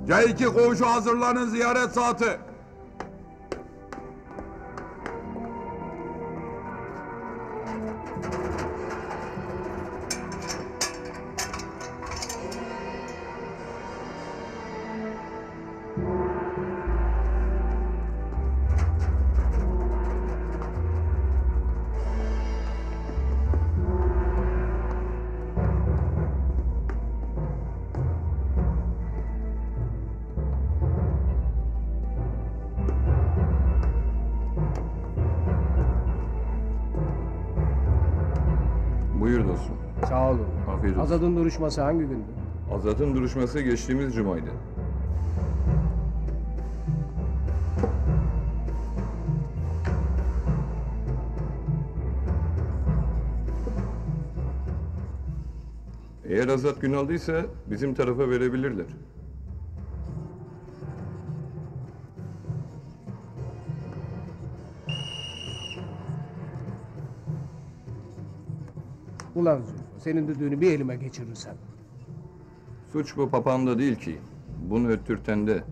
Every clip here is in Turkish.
C2 koğuşu hazırlanın, ziyaret saati. Buyur dostum. Sağ olun. Afiyet olsun. Azad'ın duruşması hangi gündü? Azat'ın duruşması geçtiğimiz cumaydı. Eğer Azat gün aldıysa bizim tarafa verebilirler. Ulan Zülfü, senin düdüğünü bir elime geçirirsem. Suç bu papağanda değil ki. Bunu öttürten de.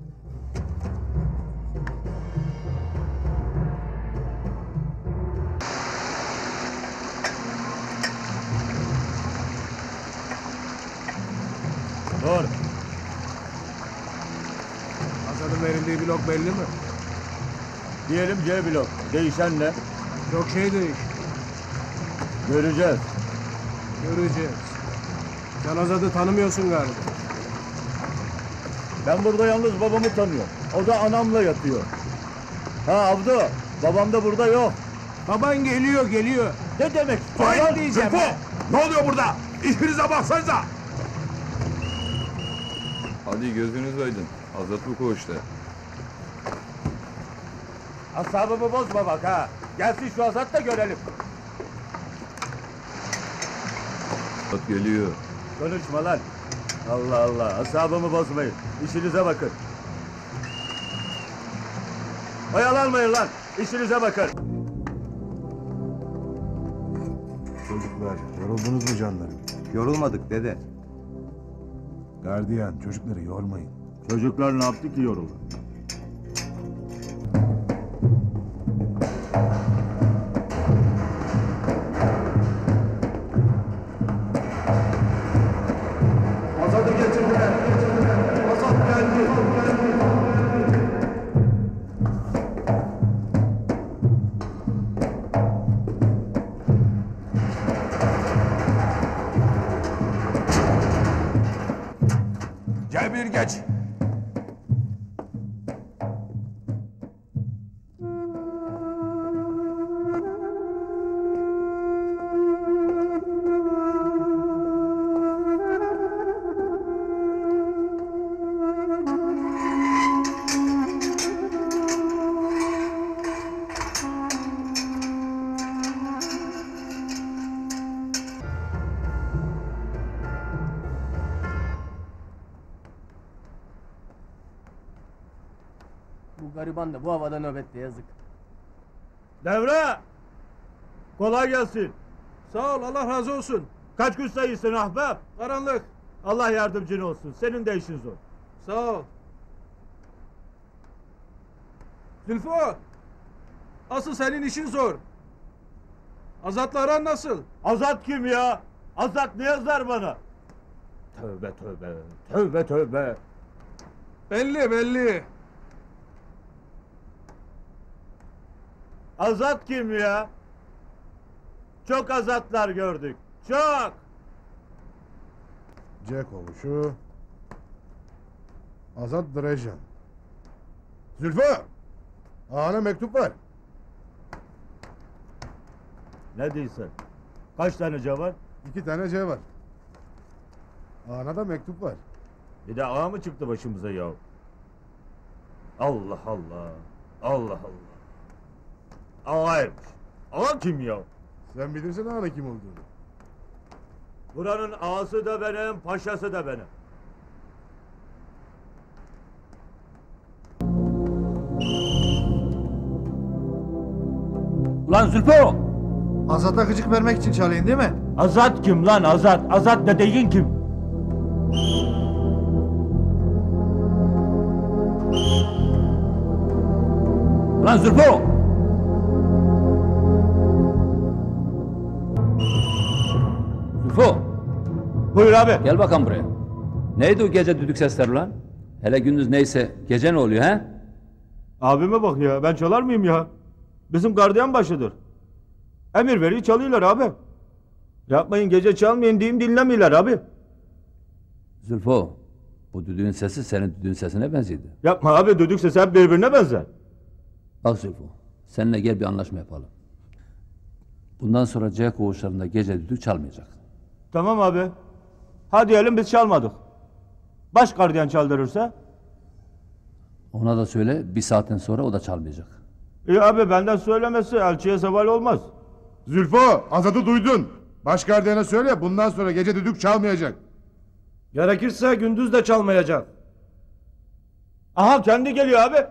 Dur. Azad'ın verildiği blok belli mi? Diyelim C blok. Değişen ne? Çok şey değiş. Göreceğiz. Göreceğiz. Sen Azad'ı tanımıyorsun galiba. Ben burada yalnız babamı tanıyorum. O da anamla yatıyor. Ha Abdu, babam da burada yok. Baban geliyor. Ne demek? Hayır diyeceğim, Zülfü! ha? Ne oluyor burada? İşinize baksanıza! Hadi gözünüz aydın. Azat bu koğuşta. Asabımı bozma bak ha. Gelsin şu Azat da görelim. Azat geliyor. Konuşma lan. Allah Allah, asabımı bozmayın. İşinize bakın. Oyalanmayın lan. İşinize bakın. Çocuklar, yoruldunuz mu canlarım? Yorulmadık dede. Gardiyan, çocukları yormayın. Çocuklar ne yaptı ki yoruldu? Azat'ı getirdiler. Azat geldi. C1 geç. Bu gariban da bu havada nöbette yazık. Devre! Kolay gelsin. Sağ ol, Allah razı olsun. Kaç gün sayısın ahbap? Karanlık. Allah yardımcın olsun. Senin de işin zor. Sağ ol. Zülfü, asıl senin işin zor. Azat'la aran nasıl? Azat kim ya? Azat ne yazar bana? Tövbe tövbe. Tövbe tövbe. Belli. Azat kim ya? Çok azatlar gördük. Çok. C koğuşu. Azat Drejan. Zülfü! Ağana mektup var. Ne diyorsun? Kaç tane C var? 2 tane C var. Ağana da mektup var. Bir de ağa mı çıktı başımıza ya? Allah Allah. Allah Allah. Ağaymış. Ağa kim ya? Sen bilirsin ağanın kim olduğunu. Buranın ağası da benim, paşası da benim. Ulan Zülfü! Azat'a gıcık vermek için çalayım değil mi? Azat kim lan Azat? Azat dediğin kim? Lan Zülfü! Zülfü! Buyur abi. Gel bakalım buraya. Neydi o gece düdük sesleri lan? Hele gündüz neyse gece ne oluyor he? Abime bak ya, ben çalar mıyım ya? Bizim gardiyan başıdır. Emir veriyor, çalıyorlar abi. Yapmayın, gece çalmayın diyeyim, dinlemiyorlar abi. Zülfü, bu düdüğün sesi senin düdüğün sesine benzedi. Yapma abi, düdük sesi hep birbirine benzer. Bak Zülfü, seninle gel bir anlaşma yapalım. Bundan sonra C koğuşlarında gece düdük çalmayacak. Tamam abi. Hadi diyelim biz çalmadık. Baş gardiyan çaldırırsa? Ona da söyle, bir saatten sonra o da çalmayacak. İyi abi, benden söylemesi elçiye zeval olmaz. Zülfo, Azat'ı duydun. Baş gardiyana söyle, bundan sonra gece düdük çalmayacak. Gerekirse gündüz de çalmayacak. Aha, kendi geliyor abi.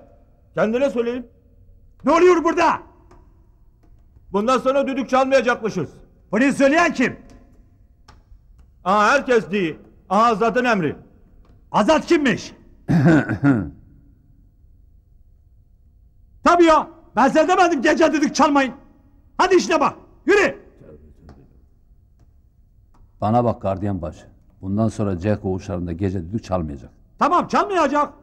Kendine söyleyin. Ne oluyor burada? Bundan sonra düdük çalmayacakmışız. Bunu söyleyen kim? Aha, herkes değil. Aha, zaten emri. Azat kimmiş? Tabii ya. Ben size demedim gece düdük çalmayın. Hadi işine bak. Yürü. Bana bak gardiyan başı. Bundan sonra C koğuşlarında gece düdük çalmayacak. Tamam çalmayacak.